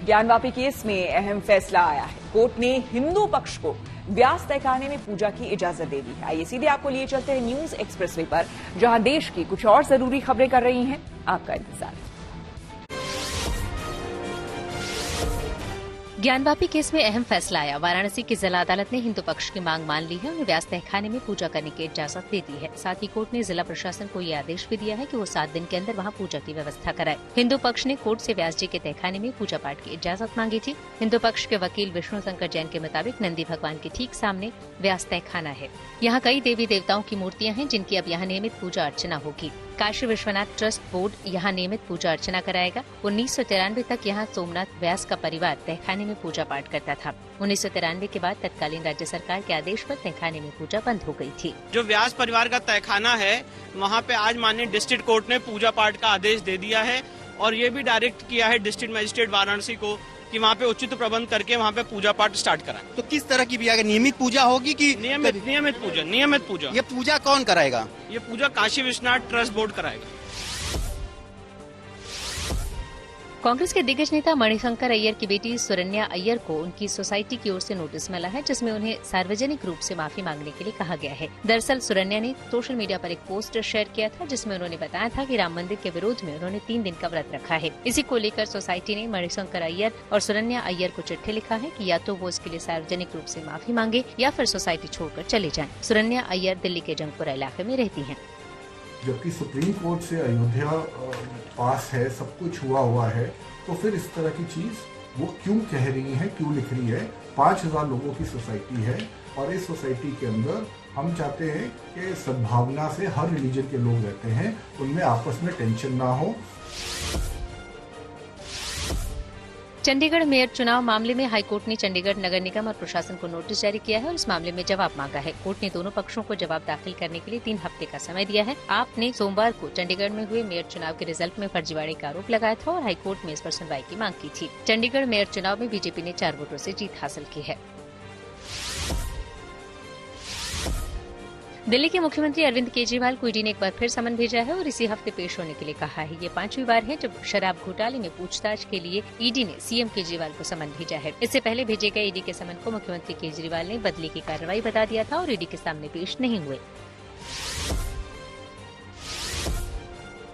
Gyanvapi case में अहम फैसला आया है। कोर्ट ने हिंदू पक्ष को व्यास तहखाने में पूजा की इजाजत दे दी है। आइए सीधे आपको लिए चलते हैं न्यूज एक्सप्रेसवे पर, जहां देश की कुछ और जरूरी खबरें कर रही हैं आपका इंतजार। ज्ञानवापी केस में अहम फैसला आया। वाराणसी की जिला अदालत ने हिंदू पक्ष की मांग मान ली है। उन्हें व्यास तहखाने में पूजा करने की इजाजत दे दी है। साथ ही कोर्ट ने जिला प्रशासन को ये आदेश भी दिया है कि वो 7 दिन के अंदर वहां पूजा की व्यवस्था कराए। हिंदू पक्ष ने कोर्ट से व्यास जी के तहखाने में पूजा पाठ की इजाजत मांगी थी। हिंदू पक्ष के वकील विष्णु शंकर जैन के मुताबिक नंदी भगवान के ठीक सामने व्यास तहखाना है। यहाँ कई देवी देवताओं की मूर्तियाँ हैं, जिनकी अब यहाँ नियमित पूजा अर्चना होगी। काशी विश्वनाथ ट्रस्ट बोर्ड यहाँ नियमित पूजा अर्चना कराएगा। 1993 तक यहाँ सोमनाथ व्यास का परिवार तहखाने में पूजा पाठ करता था। 1993 के बाद तत्कालीन राज्य सरकार के आदेश पर तहखाने में पूजा बंद हो गई थी। जो व्यास परिवार का तहखाना है, वहाँ पे आज माननीय डिस्ट्रिक्ट कोर्ट ने पूजा पाठ का आदेश दे दिया है और ये भी डायरेक्ट किया है डिस्ट्रिक्ट मजिस्ट्रेट वाराणसी को कि वहाँ पे उचित प्रबंध करके वहाँ पे पूजा पाठ स्टार्ट कराएं। तो किस तरह की भी अगर नियमित पूजा होगी कि नियमित पूजा। ये पूजा कौन कराएगा? ये पूजा काशी विश्वनाथ ट्रस्ट बोर्ड कराएगा। कांग्रेस के दिग्गज नेता मणिशंकर अय्यर की बेटी सुरन्या अय्यर को उनकी सोसाइटी की ओर से नोटिस मिला है, जिसमें उन्हें सार्वजनिक रूप से माफी मांगने के लिए कहा गया है। दरअसल सुरन्या ने सोशल मीडिया पर एक पोस्ट शेयर किया था, जिसमें उन्होंने बताया था कि राम मंदिर के विरोध में उन्होंने 3 दिन का व्रत रखा है। इसी को लेकर सोसाइटी ने मणिशंकर अय्यर और सुरन्या अय्यर को चिट्ठी लिखा है कि या तो वो इसके लिए सार्वजनिक रूप से माफी मांगे या फिर सोसाइटी छोड़कर चले जाएं। सुरन्या अय्यर दिल्ली के जंगपुरा इलाके में रहती हैं। जबकि सुप्रीम कोर्ट से अयोध्या पास है, सब कुछ हुआ है, तो फिर इस तरह की चीज वो क्यों कह रही है, क्यों लिख रही है? 5000 लोगों की सोसाइटी है और इस सोसाइटी के अंदर हम चाहते हैं कि सद्भावना से हर रिलीजन के लोग रहते हैं, उनमें आपस में टेंशन ना हो। चंडीगढ़ मेयर चुनाव मामले में हाईकोर्ट ने चंडीगढ़ नगर निगम और प्रशासन को नोटिस जारी किया है और इस मामले में जवाब मांगा है। कोर्ट ने दोनों पक्षों को जवाब दाखिल करने के लिए 3 हफ्ते का समय दिया है। आप ने सोमवार को चंडीगढ़ में हुए मेयर चुनाव के रिजल्ट में फर्जीवाड़े का आरोप लगाया था और हाईकोर्ट में इस पर सुनवाई की मांग की थी। चंडीगढ़ मेयर चुनाव में बीजेपी ने 4 वोटों से जीत हासिल की है। दिल्ली के मुख्यमंत्री अरविंद केजरीवाल को ईडी ने एक बार फिर समन भेजा है और इसी हफ्ते पेश होने के लिए कहा है। ये 5वीं बार है जब शराब घोटाले में पूछताछ के लिए ईडी ने सीएम केजरीवाल को समन भेजा है। इससे पहले भेजे गए ईडी के समन को मुख्यमंत्री केजरीवाल ने बदले की कार्रवाई बता दिया था और ईडी के सामने पेश नहीं हुए।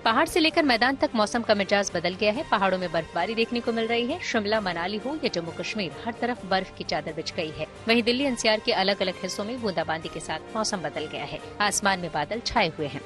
पहाड़ से लेकर मैदान तक मौसम का मिजाज बदल गया है। पहाड़ों में बर्फबारी देखने को मिल रही है। शिमला, मनाली हो या जम्मू कश्मीर, हर तरफ बर्फ की चादर बिछ गई है। वहीं दिल्ली एनसीआर के अलग अलग हिस्सों में बूंदाबांदी के साथ मौसम बदल गया है। आसमान में बादल छाए हुए हैं।